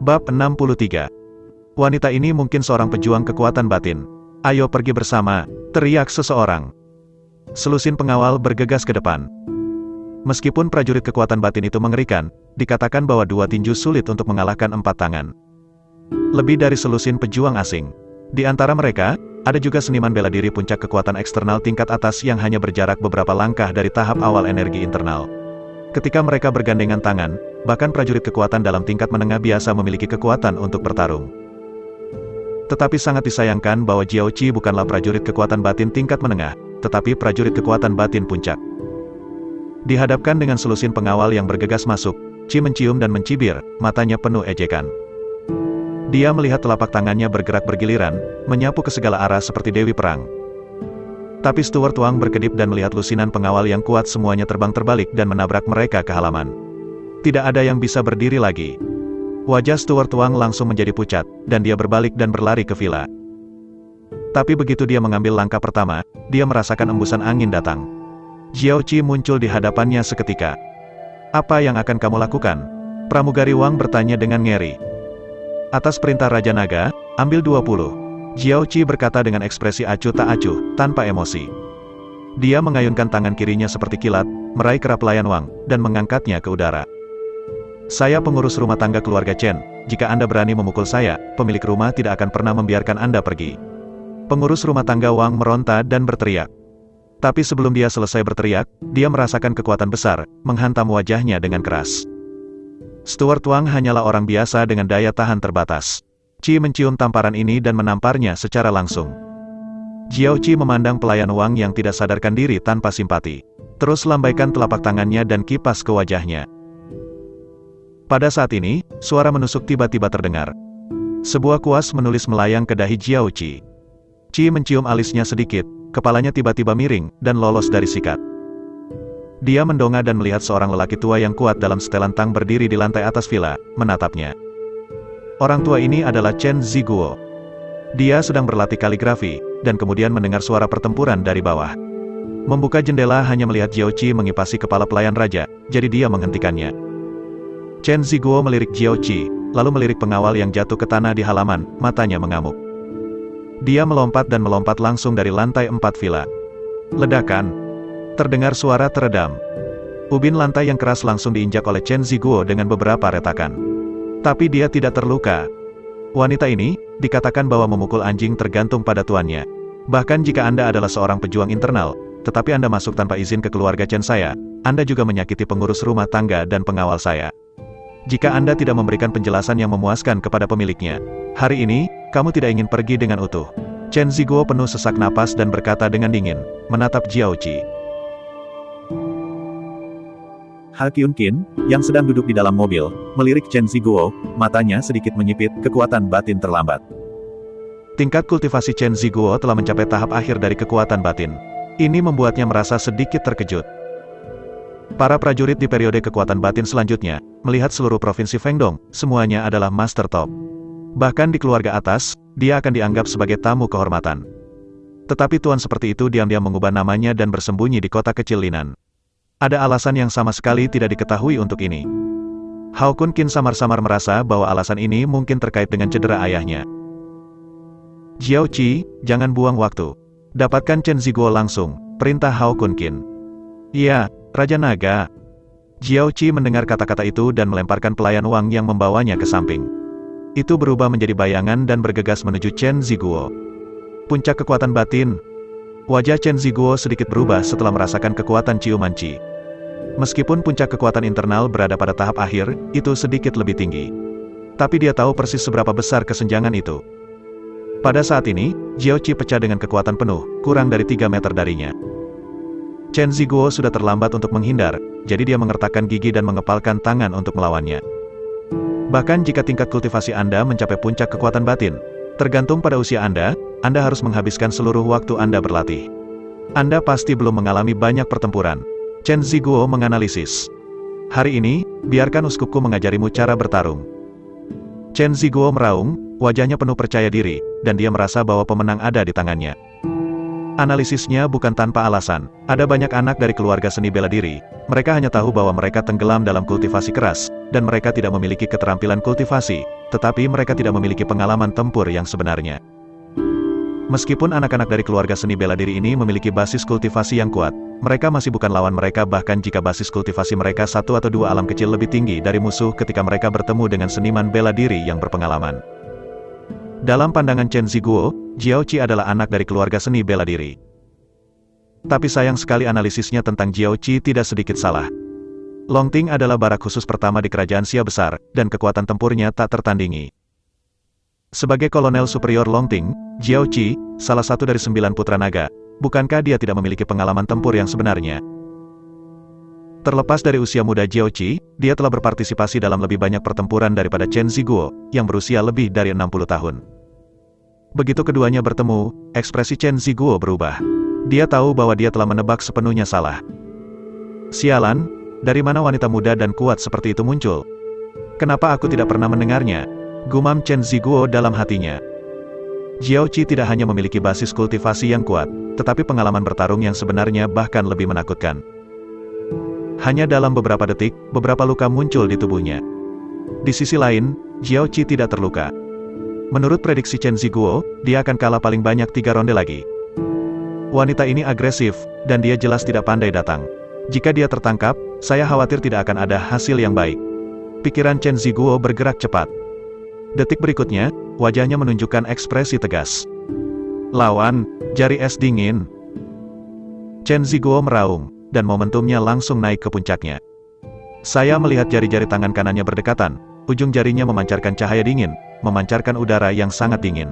Bab 63. Wanita ini mungkin seorang pejuang kekuatan batin. Ayo pergi bersama, teriak seseorang. Selusin pengawal bergegas ke depan. Meskipun prajurit kekuatan batin itu mengerikan, dikatakan bahwa dua tinju sulit untuk mengalahkan empat tangan. Lebih dari selusin pejuang asing. Di antara mereka, ada juga seniman bela diri puncak kekuatan eksternal tingkat atas yang hanya berjarak beberapa langkah dari tahap awal energi internal. Ketika mereka bergandengan tangan, bahkan prajurit kekuatan dalam tingkat menengah biasa memiliki kekuatan untuk bertarung. Tetapi sangat disayangkan bahwa Jiao Qi bukanlah prajurit kekuatan batin tingkat menengah, tetapi prajurit kekuatan batin puncak. Dihadapkan dengan selusin pengawal yang bergegas masuk, Qi mencium dan mencibir, matanya penuh ejekan. Dia melihat telapak tangannya bergerak bergiliran, menyapu ke segala arah seperti dewi perang. Tapi Stuart Wang berkedip dan melihat lusinan pengawal yang kuat semuanya terbang terbalik dan menabrak mereka ke halaman. Tidak ada yang bisa berdiri lagi. Wajah Stuart Wang langsung menjadi pucat, dan dia berbalik dan berlari ke villa. Tapi begitu dia mengambil langkah pertama, dia merasakan embusan angin datang. Jiao Qi muncul di hadapannya seketika. "Apa yang akan kamu lakukan?" Pramugari Wang bertanya dengan ngeri. "Atas perintah Raja Naga, ambil 20. Jiao Qi berkata dengan ekspresi acuh tak acuh, tanpa emosi. Dia mengayunkan tangan kirinya seperti kilat, meraih kerap pelayan Wang, dan mengangkatnya ke udara. "Saya pengurus rumah tangga keluarga Chen. Jika Anda berani memukul saya, pemilik rumah tidak akan pernah membiarkan Anda pergi." Pengurus rumah tangga Wang meronta dan berteriak. Tapi sebelum dia selesai berteriak, dia merasakan kekuatan besar, menghantam wajahnya dengan keras. Stuart Wang hanyalah orang biasa dengan daya tahan terbatas. Qi mencium tamparan ini dan menamparnya secara langsung. Jiao Qi memandang pelayan Wang yang tidak sadarkan diri tanpa simpati. Terus lambaikan telapak tangannya dan kipas ke wajahnya. Pada saat ini, suara menusuk tiba-tiba terdengar. Sebuah kuas menulis melayang ke dahi Jiao Qi. Qi mencium alisnya sedikit, kepalanya tiba-tiba miring, dan lolos dari sikat. Dia mendongak dan melihat seorang lelaki tua yang kuat dalam setelan tang berdiri di lantai atas villa, menatapnya. Orang tua ini adalah Chen Ziguo. Dia sedang berlatih kaligrafi, dan kemudian mendengar suara pertempuran dari bawah. Membuka jendela hanya melihat Jiao Qi mengipasi kepala pelayan raja, jadi dia menghentikannya. Chen Ziguo melirik Jiao Qi, lalu melirik pengawal yang jatuh ke tanah di halaman, matanya mengamuk. Dia melompat dan melompat langsung dari lantai 4 villa. Ledakan. Terdengar suara teredam. Ubin lantai yang keras langsung diinjak oleh Chen Ziguo dengan beberapa retakan. Tapi dia tidak terluka. Wanita ini, dikatakan bahwa memukul anjing tergantung pada tuannya. Bahkan jika Anda adalah seorang pejuang internal, tetapi Anda masuk tanpa izin ke keluarga Chen saya, Anda juga menyakiti pengurus rumah tangga dan pengawal saya. Jika Anda tidak memberikan penjelasan yang memuaskan kepada pemiliknya, hari ini, kamu tidak ingin pergi dengan utuh. Chen Ziguo penuh sesak napas dan berkata dengan dingin, menatap Jiao Qi. Ha Kyun Kin, yang sedang duduk di dalam mobil, melirik Chen Ziguo, matanya sedikit menyipit, kekuatan batin terlambat. Tingkat kultivasi Chen Ziguo telah mencapai tahap akhir dari kekuatan batin. Ini membuatnya merasa sedikit terkejut. Para prajurit di periode kekuatan batin selanjutnya, melihat seluruh provinsi Fengdong, semuanya adalah master top. Bahkan di keluarga atas, dia akan dianggap sebagai tamu kehormatan. Tetapi tuan seperti itu diam-diam mengubah namanya dan bersembunyi di kota kecil Linan. Ada alasan yang sama sekali tidak diketahui untuk ini. Hao Kun Kin samar-samar merasa bahwa alasan ini mungkin terkait dengan cedera ayahnya. "Jiao Qi, jangan buang waktu. Dapatkan Chen Ziguo langsung," perintah Hao Kun Kin. "Iya, Raja Naga." Jiao Qi mendengar kata-kata itu dan melemparkan pelayan Wang yang membawanya ke samping. Itu berubah menjadi bayangan dan bergegas menuju Chen Ziguo. Puncak kekuatan batin. Wajah Chen Ziguo sedikit berubah setelah merasakan kekuatan ciuman Qi. Meskipun puncak kekuatan internal berada pada tahap akhir, itu sedikit lebih tinggi. Tapi dia tahu persis seberapa besar kesenjangan itu. Pada saat ini, Jiao Qi pecah dengan kekuatan penuh, kurang dari 3 meter darinya. Chen Ziguo sudah terlambat untuk menghindar, jadi dia mengertakkan gigi dan mengepalkan tangan untuk melawannya. Bahkan jika tingkat kultivasi Anda mencapai puncak kekuatan batin, tergantung pada usia Anda harus menghabiskan seluruh waktu Anda berlatih. Anda pasti belum mengalami banyak pertempuran. Chen Ziguo menganalisis. "Hari ini, biarkan uskupku mengajarimu cara bertarung." Chen Ziguo meraung, wajahnya penuh percaya diri, dan dia merasa bahwa pemenang ada di tangannya. Analisisnya bukan tanpa alasan. Ada banyak anak dari keluarga seni bela diri. Mereka hanya tahu bahwa mereka tenggelam dalam kultivasi keras, dan mereka tidak memiliki keterampilan kultivasi, tetapi mereka tidak memiliki pengalaman tempur yang sebenarnya. Meskipun anak-anak dari keluarga seni bela diri ini memiliki basis kultivasi yang kuat, mereka masih bukan lawan mereka bahkan jika basis kultivasi mereka satu atau dua alam kecil lebih tinggi dari musuh ketika mereka bertemu dengan seniman bela diri yang berpengalaman. Dalam pandangan Chen Ziguo, Jiao Qi adalah anak dari keluarga seni bela diri. Tapi sayang sekali analisisnya tentang Jiao Qi tidak sedikit salah. Long Ting adalah barak khusus pertama di kerajaan Xia besar, dan kekuatan tempurnya tak tertandingi. Sebagai kolonel superior Long Ting, Jiao Qi, salah satu dari 9 putra naga, bukankah dia tidak memiliki pengalaman tempur yang sebenarnya? Terlepas dari usia muda Jiao Qi, dia telah berpartisipasi dalam lebih banyak pertempuran daripada Chen Ziguo, yang berusia lebih dari 60 tahun. Begitu keduanya bertemu, ekspresi Chen Ziguo berubah. Dia tahu bahwa dia telah menebak sepenuhnya salah. Sialan, dari mana wanita muda dan kuat seperti itu muncul? Kenapa aku tidak pernah mendengarnya? Gumam Chen Ziguo dalam hatinya. Jiao Qi tidak hanya memiliki basis kultivasi yang kuat, tetapi pengalaman bertarung yang sebenarnya bahkan lebih menakutkan. Hanya dalam beberapa detik, beberapa luka muncul di tubuhnya. Di sisi lain, Jiao Qi tidak terluka. Menurut prediksi Chen Ziguo, dia akan kalah paling banyak 3 ronde lagi. Wanita ini agresif, dan dia jelas tidak pandai datang. Jika dia tertangkap, saya khawatir tidak akan ada hasil yang baik. Pikiran Chen Ziguo bergerak cepat. Detik berikutnya, wajahnya menunjukkan ekspresi tegas. Lawan, jari es dingin. Chen Ziguo meraung, dan momentumnya langsung naik ke puncaknya. Saya melihat jari-jari tangan kanannya berdekatan, ujung jarinya memancarkan cahaya dingin, memancarkan udara yang sangat dingin.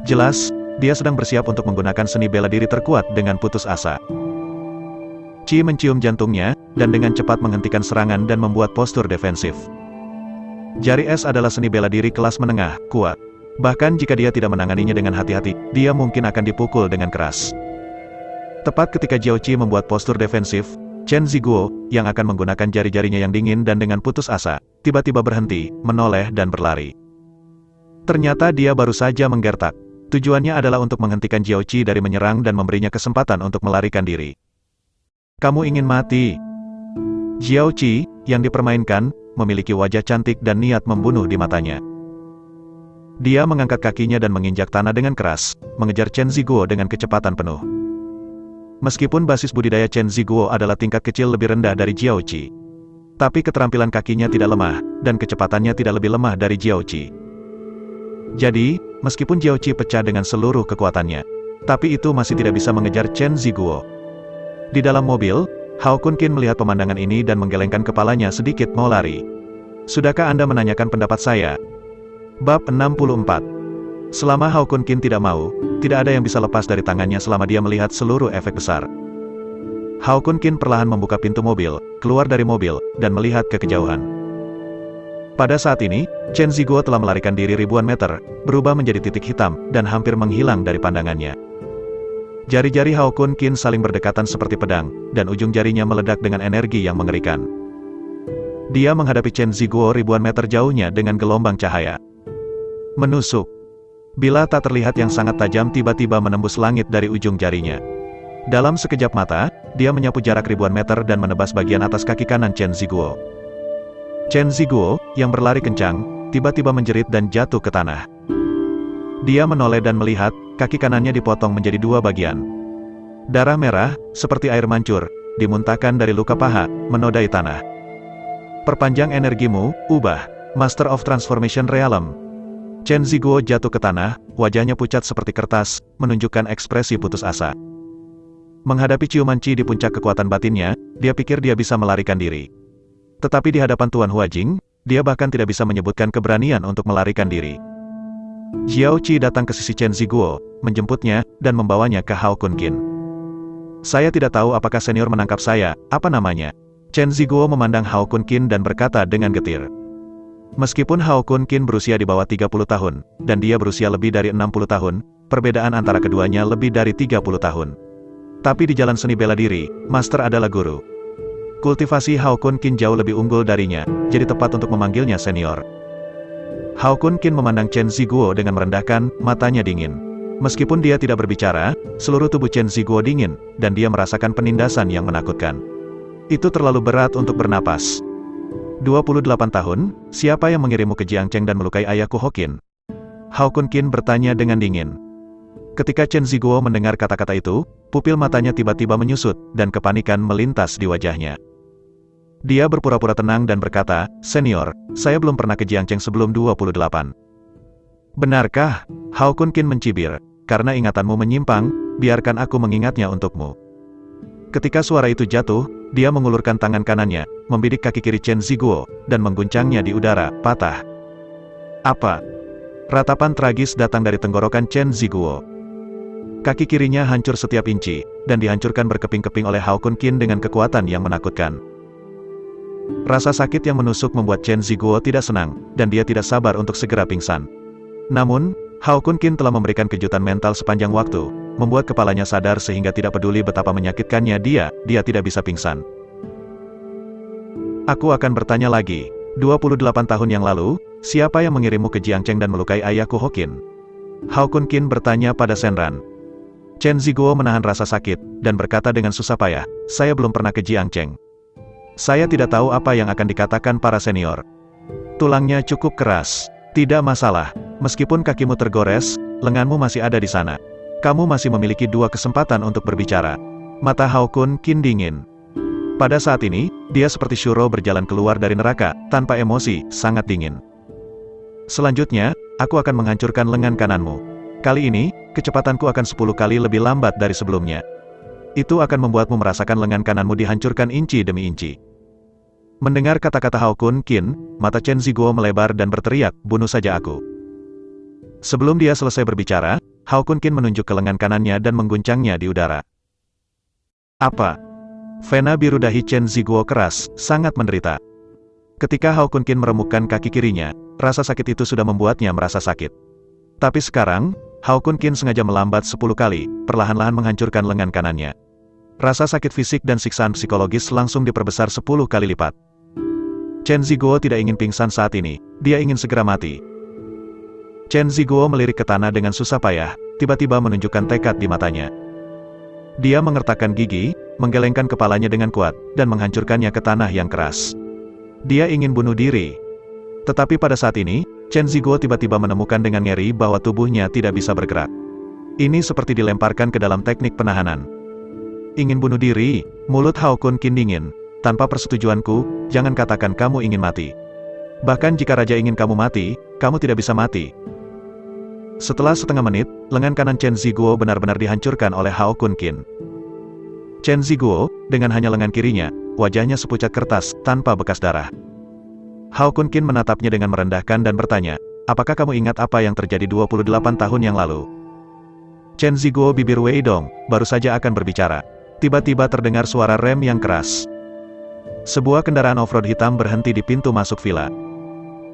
Jelas, dia sedang bersiap untuk menggunakan seni bela diri terkuat dengan putus asa. Qi mencium jantungnya, dan dengan cepat menghentikan serangan dan membuat postur defensif. Jari es adalah seni bela diri kelas menengah, kuat. Bahkan jika dia tidak menanganinya dengan hati-hati, dia mungkin akan dipukul dengan keras. Tepat ketika Jiao Qi membuat postur defensif, Chen Ziguo, yang akan menggunakan jari-jarinya yang dingin dan dengan putus asa, tiba-tiba berhenti, menoleh dan berlari. Ternyata dia baru saja menggertak. Tujuannya adalah untuk menghentikan Jiao Qi dari menyerang dan memberinya kesempatan untuk melarikan diri. Kamu ingin mati? Jiao Qi, yang dipermainkan, memiliki wajah cantik dan niat membunuh di matanya. Dia mengangkat kakinya dan menginjak tanah dengan keras, mengejar Chen Ziguo dengan kecepatan penuh. Meskipun basis budidaya Chen Ziguo adalah tingkat kecil lebih rendah dari Jiao Qi, tapi keterampilan kakinya tidak lemah, dan kecepatannya tidak lebih lemah dari Jiao Qi. Jadi, meskipun Jiao Qi pecah dengan seluruh kekuatannya, tapi itu masih tidak bisa mengejar Chen Ziguo. Di dalam mobil, Hao Kun Qin melihat pemandangan ini dan menggelengkan kepalanya sedikit mau lari. Sudahkah Anda menanyakan pendapat saya? Bab 64. Selama Hao Kun Qin tidak mau, tidak ada yang bisa lepas dari tangannya selama dia melihat seluruh efek besar. Hao Kun Qin perlahan membuka pintu mobil, keluar dari mobil, dan melihat ke kejauhan. Pada saat ini, Chen Ziguo telah melarikan diri ribuan meter, berubah menjadi titik hitam, dan hampir menghilang dari pandangannya. Jari-jari Hao Kun Qin saling berdekatan seperti pedang, dan ujung jarinya meledak dengan energi yang mengerikan. Dia menghadapi Chen Ziguo ribuan meter jauhnya dengan gelombang cahaya. Menusuk. Bila tak terlihat yang sangat tajam tiba-tiba menembus langit dari ujung jarinya. Dalam sekejap mata, dia menyapu jarak ribuan meter dan menebas bagian atas kaki kanan Chen Ziguo. Chen Ziguo, yang berlari kencang, tiba-tiba menjerit dan jatuh ke tanah. Dia menoleh dan melihat, kaki kanannya dipotong menjadi 2 bagian. Darah merah, seperti air mancur, dimuntahkan dari luka paha, menodai tanah. Perpanjang energimu, ubah. Master of Transformation Realm. Chen Ziguo jatuh ke tanah, wajahnya pucat seperti kertas, menunjukkan ekspresi putus asa. Menghadapi ciuman Qi di puncak kekuatan batinnya, dia pikir dia bisa melarikan diri. Tetapi di hadapan Tuan Huajing, dia bahkan tidak bisa menyebutkan keberanian untuk melarikan diri. Jiao Qi datang ke sisi Chen Ziguo, menjemputnya, dan membawanya ke Hao Kun Qin. Saya tidak tahu apakah senior menangkap saya, apa namanya? Chen Ziguo memandang Hao Kun Qin dan berkata dengan getir. Meskipun Hao Kun Qin berusia di bawah 30 tahun, dan dia berusia lebih dari 60 tahun, perbedaan antara keduanya lebih dari 30 tahun. Tapi di jalan seni bela diri, Master adalah guru. Kultivasi Hao Kun Qin jauh lebih unggul darinya, jadi tepat untuk memanggilnya senior. Hao Kun Qin memandang Chen Ziguo dengan merendahkan, matanya dingin. Meskipun dia tidak berbicara, seluruh tubuh Chen Ziguo dingin, dan dia merasakan penindasan yang menakutkan. Itu terlalu berat untuk bernapas. 28 tahun, siapa yang mengirimmu ke Jiangcheng dan melukai ayahku Hokin? Hao Kunkin bertanya dengan dingin. Ketika Chen Ziguo mendengar kata-kata itu, pupil matanya tiba-tiba menyusut, dan kepanikan melintas di wajahnya. Dia berpura-pura tenang dan berkata, "Senior, saya belum pernah ke Jiangcheng sebelum 28. Benarkah?" Hao Kunkin mencibir. "Karena ingatanmu menyimpang, biarkan aku mengingatnya untukmu." Ketika suara itu jatuh, dia mengulurkan tangan kanannya, membidik kaki kiri Chen Ziguo, dan mengguncangnya di udara, patah. Apa? Ratapan tragis datang dari tenggorokan Chen Ziguo. Kaki kirinya hancur setiap inci, dan dihancurkan berkeping-keping oleh Hao Kunkin dengan kekuatan yang menakutkan. Rasa sakit yang menusuk membuat Chen Ziguo tidak senang, dan dia tidak sabar untuk segera pingsan. Namun, Hao Kunkin telah memberikan kejutan mental sepanjang waktu, membuat kepalanya sadar sehingga tidak peduli betapa menyakitkannya dia tidak bisa pingsan. "Aku akan bertanya lagi, 28 tahun yang lalu, siapa yang mengirimmu ke Jiangcheng dan melukai ayahku Hokin?" Hao Kunkin bertanya pada Shenran. Chen Ziguo menahan rasa sakit, dan berkata dengan susah payah, "Saya belum pernah ke Jiangcheng. Saya tidak tahu apa yang akan dikatakan para senior." Tulangnya cukup keras. "Tidak masalah, meskipun kakimu tergores, lenganmu masih ada di sana. Kamu masih memiliki 2 kesempatan untuk berbicara." Mata Hao Kunkin dingin. Pada saat ini, dia seperti Shuro berjalan keluar dari neraka, tanpa emosi, sangat dingin. "Selanjutnya, aku akan menghancurkan lengan kananmu. Kali ini, kecepatanku akan 10 kali lebih lambat dari sebelumnya. Itu akan membuatmu merasakan lengan kananmu dihancurkan inci demi inci." Mendengar kata-kata Hao Kunkin, mata Chen Ziguo melebar dan berteriak, "Bunuh saja aku." Sebelum dia selesai berbicara, Hao Kunkin menunjuk ke lengan kanannya dan mengguncangnya di udara. "Apa?" Vena biru dahi Chen Ziguo keras, sangat menderita. Ketika Hao Kunkin meremukkan kaki kirinya, rasa sakit itu sudah membuatnya merasa sakit. Tapi sekarang, Hao Kunkin sengaja melambat 10 kali, perlahan-lahan menghancurkan lengan kanannya. Rasa sakit fisik dan siksaan psikologis langsung diperbesar 10 kali lipat. Chen Ziguo tidak ingin pingsan saat ini, dia ingin segera mati. Chen Ziguo melirik ke tanah dengan susah payah, tiba-tiba menunjukkan tekad di matanya. Dia mengertakkan gigi, menggelengkan kepalanya dengan kuat, dan menghancurkannya ke tanah yang keras. Dia ingin bunuh diri. Tetapi pada saat ini, Chen Ziguo tiba-tiba menemukan dengan ngeri bahwa tubuhnya tidak bisa bergerak. Ini seperti dilemparkan ke dalam teknik penahanan. "Ingin bunuh diri?" Mulut Hao Kunkin dingin. "Tanpa persetujuanku, jangan katakan kamu ingin mati. Bahkan jika raja ingin kamu mati, kamu tidak bisa mati." Setelah setengah menit, lengan kanan Chen Ziguo benar-benar dihancurkan oleh Hao Kunkin. Chen Ziguo, dengan hanya lengan kirinya, wajahnya sepucat kertas, tanpa bekas darah. Hao Kunkin menatapnya dengan merendahkan dan bertanya, "Apakah kamu ingat apa yang terjadi 28 tahun yang lalu?" Chen Ziguo bibir Weidong, baru saja akan berbicara. Tiba-tiba terdengar suara rem yang keras. Sebuah kendaraan off-road hitam berhenti di pintu masuk villa.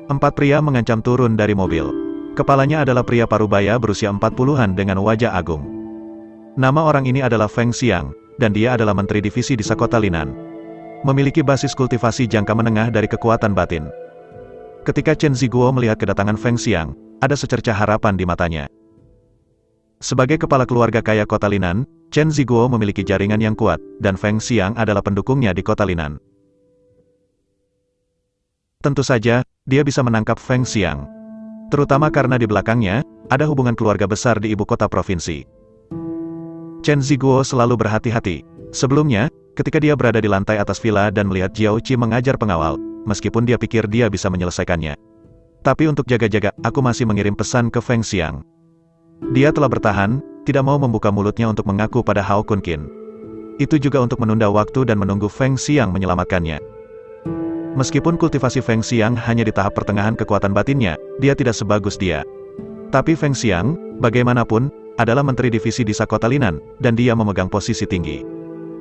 4 pria mengancam turun dari mobil. Kepalanya adalah pria parubaya berusia 40-an dengan wajah agung. Nama orang ini adalah Feng Xiang, dan dia adalah menteri divisi di Sakota Linan. Memiliki basis kultivasi jangka menengah dari kekuatan batin. Ketika Chen Ziguo melihat kedatangan Feng Xiang, ada secercah harapan di matanya. Sebagai kepala keluarga kaya Kota Linan, Chen Ziguo memiliki jaringan yang kuat, dan Feng Xiang adalah pendukungnya di Kota Linan. Tentu saja, dia bisa menangkap Feng Xiang. Terutama karena di belakangnya, ada hubungan keluarga besar di ibu kota provinsi. Chen Ziguo selalu berhati-hati. Sebelumnya, ketika dia berada di lantai atas villa dan melihat Jiao Qi mengajar pengawal, meskipun dia pikir dia bisa menyelesaikannya. Tapi untuk jaga-jaga, aku masih mengirim pesan ke Feng Xiang. Dia telah bertahan, tidak mau membuka mulutnya untuk mengaku pada Hao Kunkin. Itu juga untuk menunda waktu dan menunggu Feng Xiang menyelamatkannya. Meskipun kultivasi Feng Xiang hanya di tahap pertengahan kekuatan batinnya, dia tidak sebagus dia. Tapi Feng Xiang, bagaimanapun, adalah menteri divisi di Sakota Linan, dan dia memegang posisi tinggi.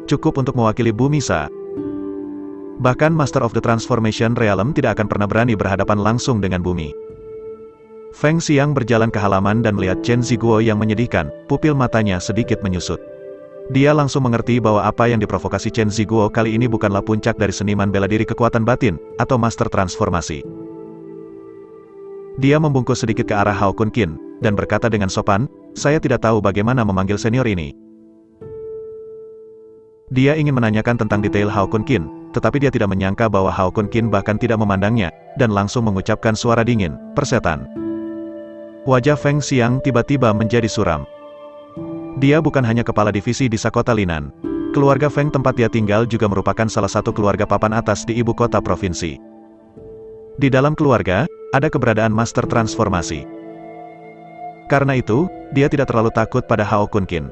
Cukup untuk mewakili Bumi Sa. Bahkan Master of the Transformation Realm tidak akan pernah berani berhadapan langsung dengan bumi. Feng Xiang berjalan ke halaman dan melihat Chen Ziguo yang menyedihkan, pupil matanya sedikit menyusut. Dia langsung mengerti bahwa apa yang diprovokasi Chen Ziguo kali ini bukanlah puncak dari seniman bela diri kekuatan batin, atau master transformasi. Dia membungkuk sedikit ke arah Hao Kun Qin, dan berkata dengan sopan, "Saya tidak tahu bagaimana memanggil senior ini." Dia ingin menanyakan tentang detail Hao Kun Qin, tetapi dia tidak menyangka bahwa Hao Kun Qin bahkan tidak memandangnya, dan langsung mengucapkan suara dingin, "Persetan." Wajah Feng Xiang tiba-tiba menjadi suram. Dia bukan hanya kepala divisi di Sakota Linan. Keluarga Feng tempat dia tinggal juga merupakan salah satu keluarga papan atas di ibu kota provinsi. Di dalam keluarga, ada keberadaan master transformasi. Karena itu, dia tidak terlalu takut pada Hao Kun Qin.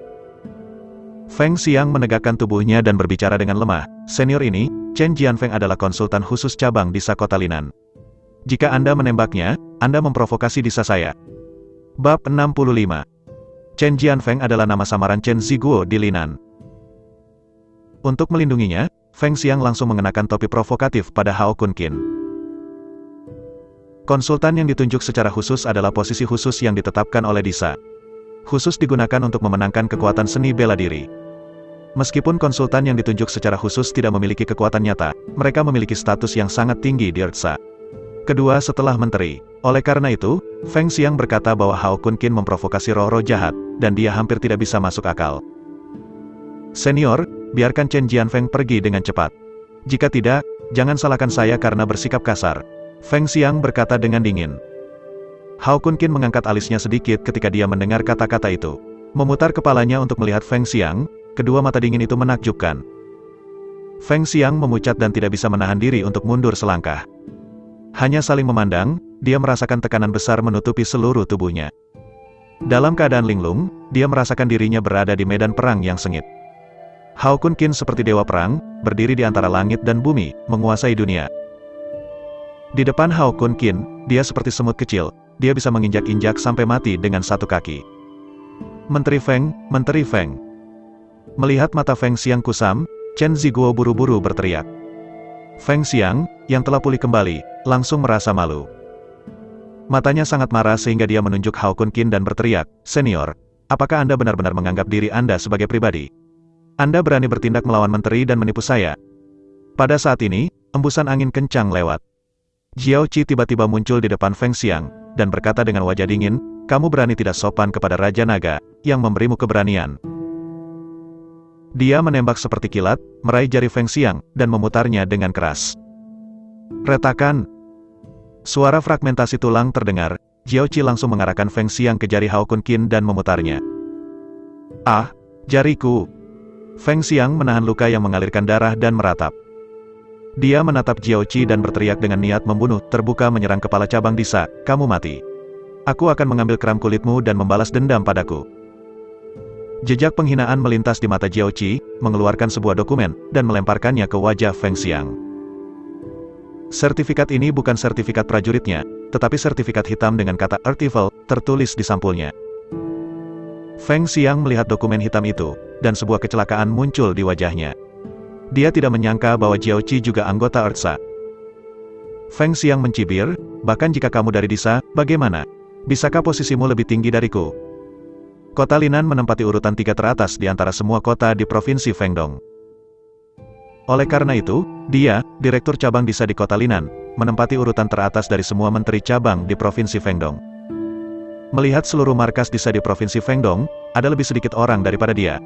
Feng Xiang menegakkan tubuhnya dan berbicara dengan lemah, "Senior ini, Chen Jianfeng adalah konsultan khusus cabang di Sakota Linan. Jika Anda menembaknya, Anda memprovokasi disa saya." Bab 65. Chen Jianfeng adalah nama samaran Chen Ziguo di Linan. Untuk melindunginya, Feng Xiang langsung mengenakan topi provokatif pada Hao Kun Qin. Konsultan yang ditunjuk secara khusus adalah posisi khusus yang ditetapkan oleh Disa. Khusus digunakan untuk memenangkan kekuatan seni bela diri. Meskipun konsultan yang ditunjuk secara khusus tidak memiliki kekuatan nyata, mereka memiliki status yang sangat tinggi di Ertsa. Kedua setelah menteri. Oleh karena itu, Feng Xiang berkata bahwa Hao Kun Qin memprovokasi roh-roh jahat, dan dia hampir tidak bisa masuk akal. "Senior, biarkan Chen Jianfeng pergi dengan cepat. Jika tidak, jangan salahkan saya karena bersikap kasar." Feng Xiang berkata dengan dingin. Hao Kun Qin mengangkat alisnya sedikit ketika dia mendengar kata-kata itu. Memutar kepalanya untuk melihat Feng Xiang, kedua mata dingin itu menakjubkan. Feng Xiang memucat dan tidak bisa menahan diri untuk mundur selangkah. Hanya saling memandang, dia merasakan tekanan besar menutupi seluruh tubuhnya. Dalam keadaan linglung, dia merasakan dirinya berada di medan perang yang sengit. Hao Kun Qin seperti dewa perang, berdiri di antara langit dan bumi, menguasai dunia. Di depan Hao Kun Qin, dia seperti semut kecil, dia bisa menginjak-injak sampai mati dengan satu kaki. "Menteri Feng, Menteri Feng." Melihat mata Feng Xiang kusam, Chen Ziguo buru-buru berteriak. Feng Xiang, yang telah pulih kembali, langsung merasa malu. Matanya sangat marah sehingga dia menunjuk Hao Kun Qin dan berteriak, "Senior, apakah Anda benar-benar menganggap diri Anda sebagai pribadi? Anda berani bertindak melawan menteri dan menipu saya?" Pada saat ini, embusan angin kencang lewat. Jiao Qi tiba-tiba muncul di depan Feng Xiang, dan berkata dengan wajah dingin, "Kamu berani tidak sopan kepada Raja Naga, yang memberimu keberanian." Dia menembak seperti kilat, meraih jari Feng Xiang, dan memutarnya dengan keras. Retakan. Suara fragmentasi tulang terdengar, Jiao Qi langsung mengarahkan Feng Xiang ke jari Hao Kun Qin dan memutarnya. "Ah, jariku!" Feng Xiang menahan luka yang mengalirkan darah dan meratap. Dia menatap Jiao Qi dan berteriak dengan niat membunuh, terbuka menyerang kepala cabang Disa, "Kamu mati. Aku akan mengambil keram kulitmu dan membalas dendam padaku." Jejak penghinaan melintas di mata Jiao Qi, mengeluarkan sebuah dokumen, dan melemparkannya ke wajah Feng Xiang. Sertifikat ini bukan sertifikat prajuritnya, tetapi sertifikat hitam dengan kata Earth Evil, tertulis di sampulnya. Feng Xiang melihat dokumen hitam itu, dan sebuah kecelakaan muncul di wajahnya. Dia tidak menyangka bahwa Jiao Qi juga anggota Ertsa. Feng Xiang mencibir, "Bahkan jika kamu dari Disa, bagaimana? Bisakah posisimu lebih tinggi dariku?" Kota Linan menempati urutan 3 teratas di antara semua kota di Provinsi Fengdong. Oleh karena itu, dia, Direktur Cabang Disa di Kota Linan, menempati urutan teratas dari semua menteri cabang di Provinsi Fengdong. Melihat seluruh markas Disa di Provinsi Fengdong, ada lebih sedikit orang daripada dia.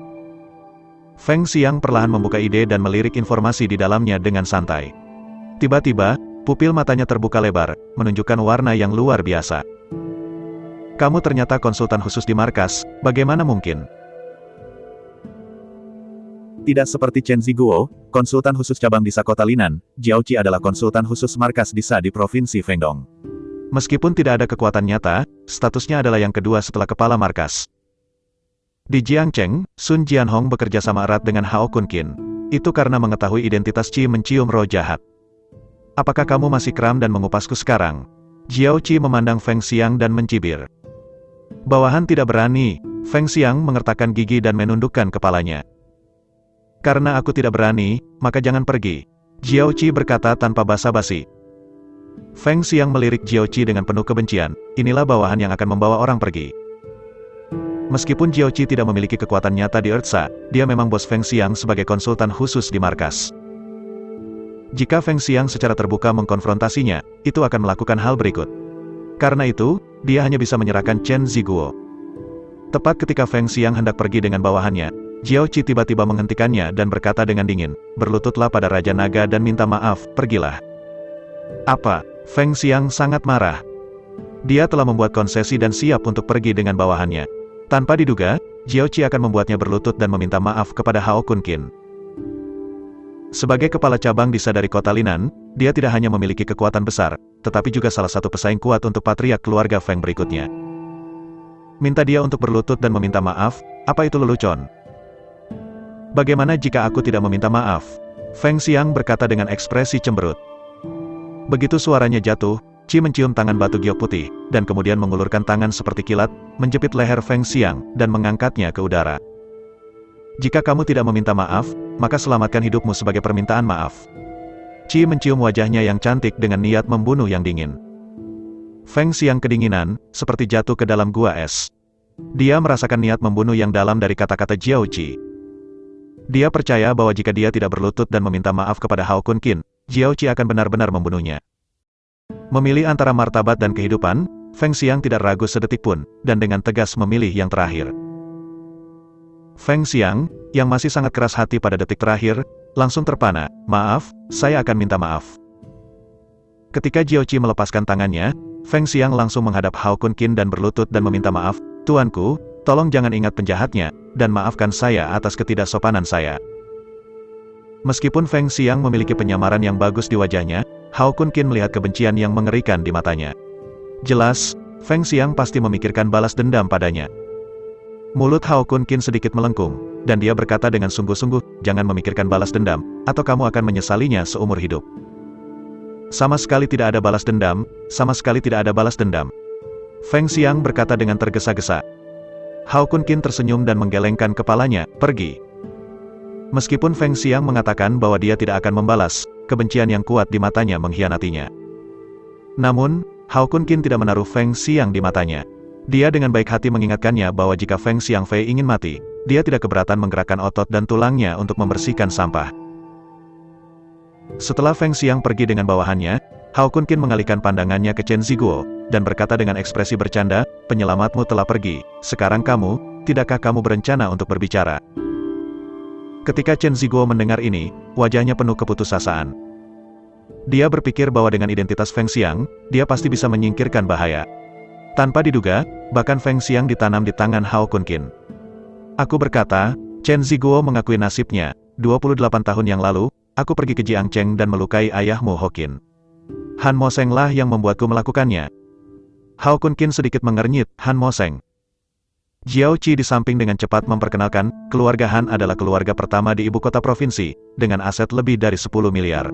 Feng Xiang perlahan membuka ide dan melirik informasi di dalamnya dengan santai. Tiba-tiba, pupil matanya terbuka lebar, menunjukkan warna yang luar biasa. "Kamu ternyata konsultan khusus di markas, bagaimana mungkin?" Tidak seperti Chen Ziguo, konsultan khusus cabang Disa Kota Linan, Jiao Qi adalah konsultan khusus markas Disa di Provinsi Fengdong. Meskipun tidak ada kekuatan nyata, statusnya adalah yang kedua setelah kepala markas. Di Jiangcheng, Sun Jianhong bekerja sama erat dengan Hao Kun Qin. Itu karena mengetahui identitas Qi mencium roh jahat. "Apakah kamu masih kram dan mengupasku sekarang?" Jiao Qi memandang Feng Xiang dan mencibir. "Bawahan tidak berani." Feng Xiang mengertakkan gigi dan menundukkan kepalanya. "Karena aku tidak berani, maka jangan pergi." Jiao Qi berkata tanpa basa-basi. Feng Xiang melirik Jiao Qi dengan penuh kebencian, "Inilah bawahan yang akan membawa orang pergi." Meskipun Jiao Qi tidak memiliki kekuatan nyata di Ertsa, dia memang bos Feng Xiang sebagai konsultan khusus di markas. Jika Feng Xiang secara terbuka mengkonfrontasinya, itu akan melakukan hal berikut. Karena itu, dia hanya bisa menyerahkan Chen Ziguo. Tepat ketika Feng Xiang hendak pergi dengan bawahannya, Jiao Qi tiba-tiba menghentikannya dan berkata dengan dingin, "Berlututlah pada Raja Naga dan minta maaf, pergilah." Apa? Feng Xiang sangat marah. Dia telah membuat konsesi dan siap untuk pergi dengan bawahannya. Tanpa diduga, Jiao Qi akan membuatnya berlutut dan meminta maaf kepada Hao Kunqin. Sebagai kepala cabang disa dari kota Linan, dia tidak hanya memiliki kekuatan besar, tetapi juga salah satu pesaing kuat untuk patriark keluarga Feng berikutnya. Minta dia untuk berlutut dan meminta maaf, apa itu lelucon? Bagaimana jika aku tidak meminta maaf? Feng Xiang berkata dengan ekspresi cemberut. Begitu suaranya jatuh, Qi mencium tangan batu giok putih, dan kemudian mengulurkan tangan seperti kilat, menjepit leher Feng Xiang, dan mengangkatnya ke udara. Jika kamu tidak meminta maaf, maka selamatkan hidupmu sebagai permintaan maaf. Qi mencium wajahnya yang cantik dengan niat membunuh yang dingin. Feng Xiang kedinginan, seperti jatuh ke dalam gua es. Dia merasakan niat membunuh yang dalam dari kata-kata Jiao Qi. Dia percaya bahwa jika dia tidak berlutut dan meminta maaf kepada Hao Kunqin, Jiao Qi akan benar-benar membunuhnya. Memilih antara martabat dan kehidupan, Feng Xiang tidak ragu sedetik pun, dan dengan tegas memilih yang terakhir. Feng Xiang, yang masih sangat keras hati pada detik terakhir, langsung terpana, "Maaf, saya akan minta maaf." Ketika Jiao Qi melepaskan tangannya, Feng Xiang langsung menghadap Hao Kunqin dan berlutut dan meminta maaf, "Tuanku, tolong jangan ingat penjahatnya, dan maafkan saya atas ketidaksopanan saya." Meskipun Feng Xiang memiliki penyamaran yang bagus di wajahnya, Hao Kunqin melihat kebencian yang mengerikan di matanya. Jelas, Feng Xiang pasti memikirkan balas dendam padanya. Mulut Hao Kunqin sedikit melengkung, dan dia berkata dengan sungguh-sungguh, "Jangan memikirkan balas dendam, atau kamu akan menyesalinya seumur hidup." Sama sekali tidak ada balas dendam, sama sekali tidak ada balas dendam. Feng Xiang berkata dengan tergesa-gesa. Hao Kunqin tersenyum dan menggelengkan kepalanya, "Pergi." Meskipun Feng Xiang mengatakan bahwa dia tidak akan membalas, kebencian yang kuat di matanya mengkhianatinya. Namun, Hao Kunqin tidak menaruh Feng Xiang di matanya. Dia dengan baik hati mengingatkannya bahwa jika Feng Xiangfei ingin mati, dia tidak keberatan menggerakkan otot dan tulangnya untuk membersihkan sampah. Setelah Feng Xiang pergi dengan bawahannya, Hao Kunqin mengalihkan pandangannya ke Chen Ziguo, dan berkata dengan ekspresi bercanda, "Penyelamatmu telah pergi, sekarang kamu, tidakkah kamu berencana untuk berbicara?" Ketika Chen Ziguo mendengar ini, wajahnya penuh keputusasaan. Dia berpikir bahwa dengan identitas Feng Xiang, dia pasti bisa menyingkirkan bahaya. Tanpa diduga, bahkan Feng Xiang ditanam di tangan Hao Kunqin. "Aku berkata," Chen Ziguo mengakui nasibnya, 28 tahun yang lalu, aku pergi ke Jiangcheng dan melukai ayahmu Hoqin. Han Moseng lah yang membuatku melakukannya. Hao Kunqin sedikit mengernyit, Han Moseng. Jiao Qi di samping dengan cepat memperkenalkan, keluarga Han adalah keluarga pertama di ibu kota provinsi, dengan aset lebih dari 10 miliar.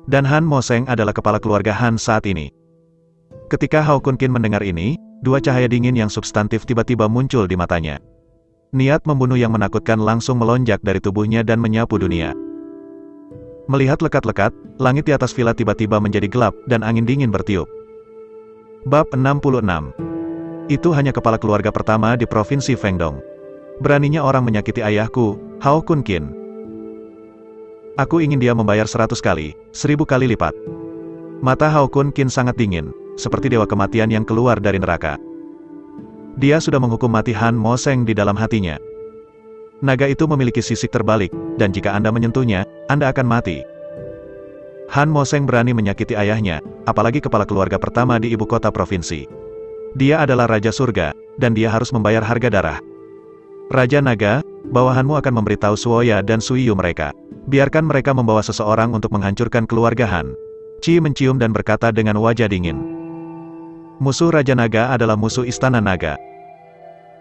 Dan Han Moseng adalah kepala keluarga Han saat ini. Ketika Hao Kunqin mendengar ini, dua cahaya dingin yang substantif tiba-tiba muncul di matanya. Niat membunuh yang menakutkan langsung melonjak dari tubuhnya dan menyapu dunia. Melihat lekat-lekat, langit di atas villa tiba-tiba menjadi gelap, dan angin dingin bertiup. Bab 66. Itu hanya kepala keluarga pertama di provinsi Fengdong. Beraninya orang menyakiti ayahku, Hao Kunqin. Aku ingin dia membayar 100 kali, 1000 kali lipat. Mata Hao Kunqin sangat dingin, seperti dewa kematian yang keluar dari neraka. Dia sudah menghukum mati Han Moseng di dalam hatinya. Naga itu memiliki sisik terbalik, dan jika Anda menyentuhnya, Anda akan mati. Han Moseng berani menyakiti ayahnya, apalagi kepala keluarga pertama di ibu kota provinsi. Dia adalah Raja Surga, dan dia harus membayar harga darah. Raja Naga, bawahanmu akan memberitahu Suoya dan Suiyu mereka. Biarkan mereka membawa seseorang untuk menghancurkan keluarga Han. Qi mencium dan berkata dengan wajah dingin. Musuh Raja Naga adalah musuh Istana Naga.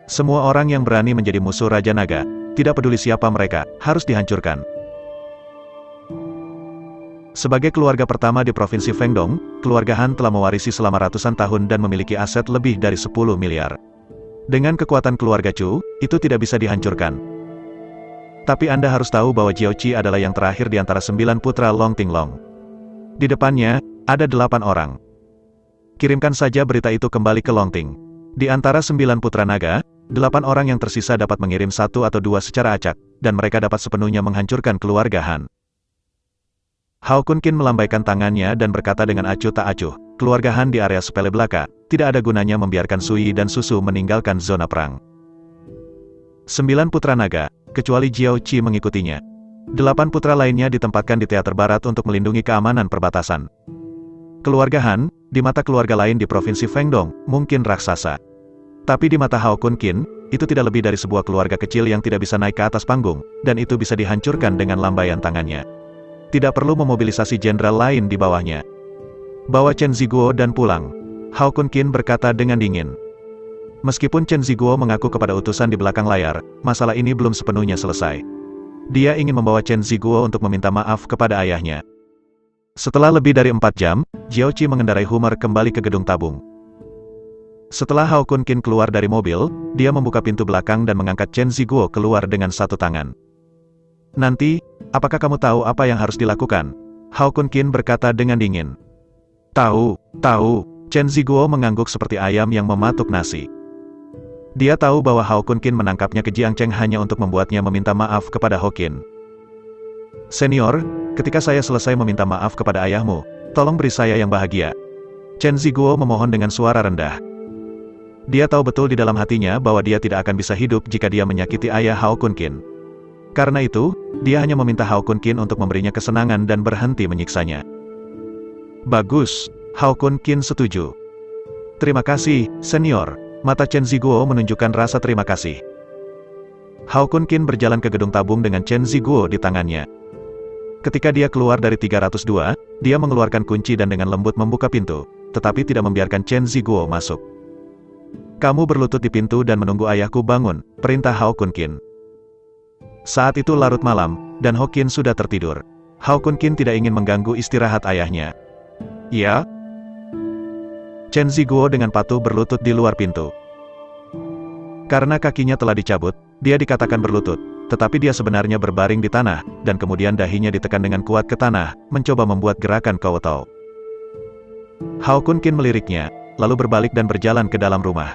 Semua orang yang berani menjadi musuh Raja Naga, tidak peduli siapa mereka, harus dihancurkan. Sebagai keluarga pertama di provinsi Fengdong, keluarga Han telah mewarisi selama ratusan tahun dan memiliki aset lebih dari 10 miliar. Dengan kekuatan keluarga Chu, itu tidak bisa dihancurkan. Tapi Anda harus tahu bahwa Jiao Qi adalah yang terakhir di antara 9 putra Long Tinglong. Di depannya, ada 8 orang. Kirimkan saja berita itu kembali ke Longting. Di antara 9 putra naga, 8 orang yang tersisa dapat mengirim 1 atau 2 secara acak, dan mereka dapat sepenuhnya menghancurkan keluarga Han. Hao Kunqin melambaikan tangannya dan berkata dengan acuh tak acuh, keluarga Han di area sepele belaka, tidak ada gunanya membiarkan Sui dan Susu meninggalkan zona perang. 9 putra naga, kecuali Jiao Qi mengikutinya. 8 putra lainnya ditempatkan di teater barat untuk melindungi keamanan perbatasan. Keluarga Han, di mata keluarga lain di Provinsi Fengdong, mungkin raksasa. Tapi di mata Hao Kun Qin, itu tidak lebih dari sebuah keluarga kecil yang tidak bisa naik ke atas panggung, dan itu bisa dihancurkan dengan lambaian tangannya. Tidak perlu memobilisasi jenderal lain di bawahnya. Bawa Chen Ziguo dan pulang. Hao Kun Qin berkata dengan dingin. Meskipun Chen Ziguo mengaku kepada utusan di belakang layar, masalah ini belum sepenuhnya selesai. Dia ingin membawa Chen Ziguo untuk meminta maaf kepada ayahnya. Setelah lebih dari 4 jam, Jiao Qi mengendarai Hummer kembali ke gedung tabung. Setelah Hao Kun Qin keluar dari mobil, dia membuka pintu belakang dan mengangkat Chen Ziguo keluar dengan satu tangan. Nanti, apakah kamu tahu apa yang harus dilakukan? Hao Kun Qin berkata dengan dingin. Tahu. Chen Ziguo mengangguk seperti ayam yang mematuk nasi. Dia tahu bahwa Hao Kun Qin menangkapnya ke Jiangcheng hanya untuk membuatnya meminta maaf kepada Ho Qin. Senior, ketika saya selesai meminta maaf kepada ayahmu, tolong beri saya yang bahagia. Chen Ziguo memohon dengan suara rendah. Dia tahu betul di dalam hatinya bahwa dia tidak akan bisa hidup jika dia menyakiti ayah Hao Kun Qin. Karena itu, dia hanya meminta Hao Kun Qin untuk memberinya kesenangan dan berhenti menyiksanya. Bagus, Hao Kun Qin setuju. Terima kasih, senior. Mata Chen Ziguo menunjukkan rasa terima kasih. Hao Kun Qin berjalan ke gedung tabung dengan Chen Ziguo di tangannya. Ketika dia keluar dari 302, dia mengeluarkan kunci dan dengan lembut membuka pintu, tetapi tidak membiarkan Chen Ziguo masuk. Kamu berlutut di pintu dan menunggu ayahku bangun, perintah Hao Kun Qin. Saat itu larut malam, dan Ho Qin sudah tertidur. Hao Kun Qin tidak ingin mengganggu istirahat ayahnya. Ya? Chen Ziguo dengan patuh berlutut di luar pintu. Karena kakinya telah dicabut, dia dikatakan berlutut, tetapi dia sebenarnya berbaring di tanah, dan kemudian dahinya ditekan dengan kuat ke tanah, mencoba membuat gerakan kowtow. Hao Kun Qin meliriknya, lalu berbalik dan berjalan ke dalam rumah.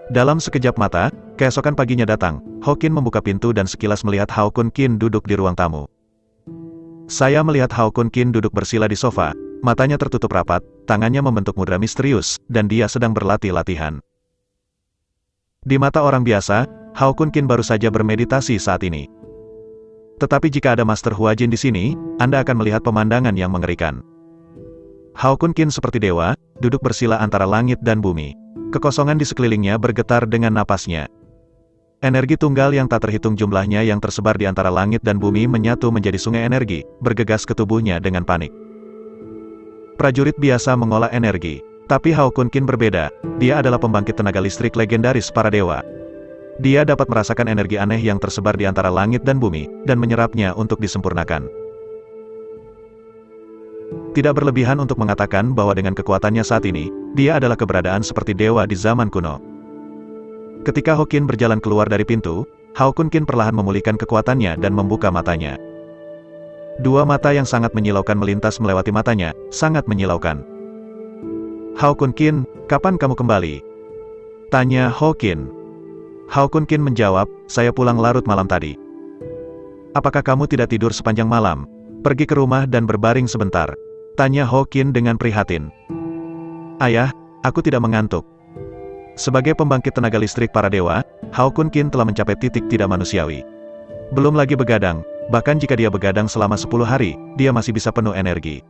Dalam sekejap mata, keesokan paginya datang, Ho Qin membuka pintu dan sekilas melihat Hao Kun Qin duduk di ruang tamu. Saya melihat Hao Kun Qin duduk bersila di sofa, matanya tertutup rapat, tangannya membentuk mudra misterius, dan dia sedang berlatih latihan. Di mata orang biasa, Hao Kun Qin baru saja bermeditasi saat ini. Tetapi jika ada Master Huajin di sini, Anda akan melihat pemandangan yang mengerikan. Hao Kun Qin seperti dewa, duduk bersila antara langit dan bumi. Kekosongan di sekelilingnya bergetar dengan napasnya. Energi tunggal yang tak terhitung jumlahnya yang tersebar di antara langit dan bumi menyatu menjadi sungai energi, bergegas ke tubuhnya dengan panik. Prajurit biasa mengolah energi, tapi Hao Kun Qin berbeda, dia adalah pembangkit tenaga listrik legendaris para dewa. Dia dapat merasakan energi aneh yang tersebar di antara langit dan bumi, dan menyerapnya untuk disempurnakan. Tidak berlebihan untuk mengatakan bahwa dengan kekuatannya saat ini, dia adalah keberadaan seperti dewa di zaman kuno. Ketika Ho Qin berjalan keluar dari pintu, Hao Kun Qin perlahan memulihkan kekuatannya dan membuka matanya. Dua mata yang sangat menyilaukan melintas melewati matanya, sangat menyilaukan. Hao Kun Qin, kapan kamu kembali? Tanya Ho Qin. Hao Kun Qin menjawab, saya pulang larut malam tadi. Apakah kamu tidak tidur sepanjang malam? Pergi ke rumah dan berbaring sebentar. Tanya Ho Qin dengan prihatin. Ayah, aku tidak mengantuk. Sebagai pembangkit tenaga listrik para dewa, Hao Kun Qin telah mencapai titik tidak manusiawi. Belum lagi begadang, bahkan jika dia begadang selama 10 hari, dia masih bisa penuh energi.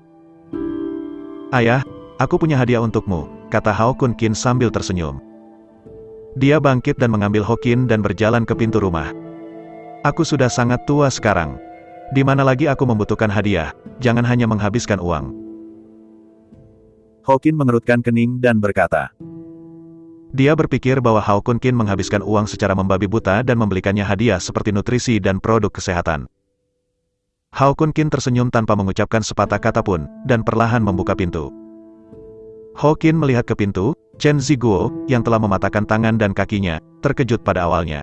Ayah, aku punya hadiah untukmu, kata Hao Kun Qin sambil tersenyum. Dia bangkit dan mengambil Ho Qin dan berjalan ke pintu rumah. Aku sudah sangat tua sekarang. Di mana lagi aku membutuhkan hadiah, jangan hanya menghabiskan uang. Ho Qin mengerutkan kening dan berkata. Dia berpikir bahwa Hao Kun Qin menghabiskan uang secara membabi buta dan membelikannya hadiah seperti nutrisi dan produk kesehatan. Hao Kun Qin tersenyum tanpa mengucapkan sepatah kata pun, dan perlahan membuka pintu. Ho Qin melihat ke pintu, Chen Ziguo, yang telah mematahkan tangan dan kakinya, terkejut pada awalnya.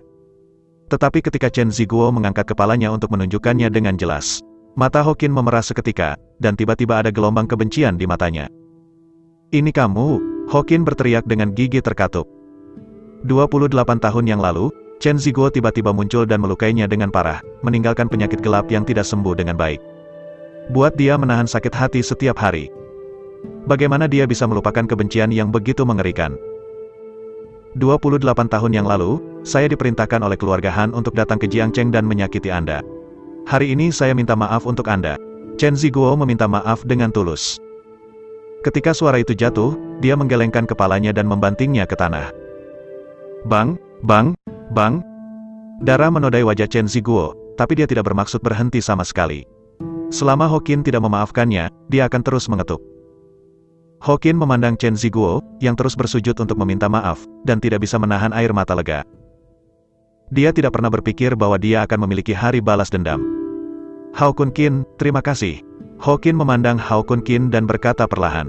Tetapi ketika Chen Ziguo mengangkat kepalanya untuk menunjukkannya dengan jelas, mata Ho Qin memerah seketika, dan tiba-tiba ada gelombang kebencian di matanya. Ini kamu, Ho Qin berteriak dengan gigi terkatup. 28 tahun yang lalu, Chen Ziguo tiba-tiba muncul dan melukainya dengan parah, meninggalkan penyakit gelap yang tidak sembuh dengan baik. Buat dia menahan sakit hati setiap hari. Bagaimana dia bisa melupakan kebencian yang begitu mengerikan? 28 tahun yang lalu, saya diperintahkan oleh keluarga Han untuk datang ke Jiangcheng dan menyakiti Anda. Hari ini saya minta maaf untuk Anda. Chen Ziguo meminta maaf dengan tulus. Ketika suara itu jatuh, dia menggelengkan kepalanya dan membantingnya ke tanah. Bang, bang, bang. Darah menodai wajah Chen Ziguo, tapi dia tidak bermaksud berhenti sama sekali. Selama Hokin tidak memaafkannya, dia akan terus mengetuk. Hokin memandang Chen Ziguo, yang terus bersujud untuk meminta maaf, dan tidak bisa menahan air mata lega. Dia tidak pernah berpikir bahwa dia akan memiliki hari balas dendam. Hao Kun Qin, terima kasih. Hokin memandang Hao Kun Qin dan berkata perlahan.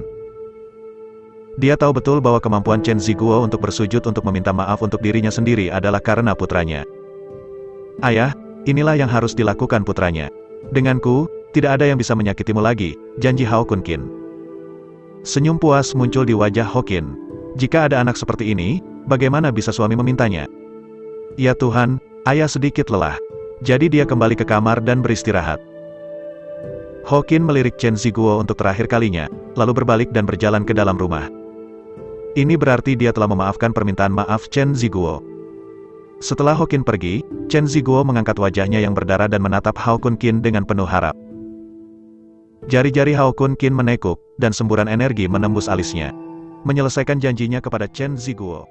Dia tahu betul bahwa kemampuan Chen Ziguo untuk bersujud untuk meminta maaf untuk dirinya sendiri adalah karena putranya. Ayah, inilah yang harus dilakukan putranya. Denganku, tidak ada yang bisa menyakitimu lagi, janji Hao Kun Qin. Senyum puas muncul di wajah Hokin. Jika ada anak seperti ini, bagaimana bisa suami memintanya? Ya Tuhan, ayah sedikit lelah. Jadi dia kembali ke kamar dan beristirahat. Hokin melirik Chen Ziguo untuk terakhir kalinya, lalu berbalik dan berjalan ke dalam rumah. Ini berarti dia telah memaafkan permintaan maaf Chen Ziguo. Setelah Hokin pergi, Chen Ziguo mengangkat wajahnya yang berdarah dan menatap Hao Kun Qin dengan penuh harap. Jari-jari Hao Kun Qin menekuk, dan semburan energi menembus alisnya. Menyelesaikan janjinya kepada Chen Ziguo.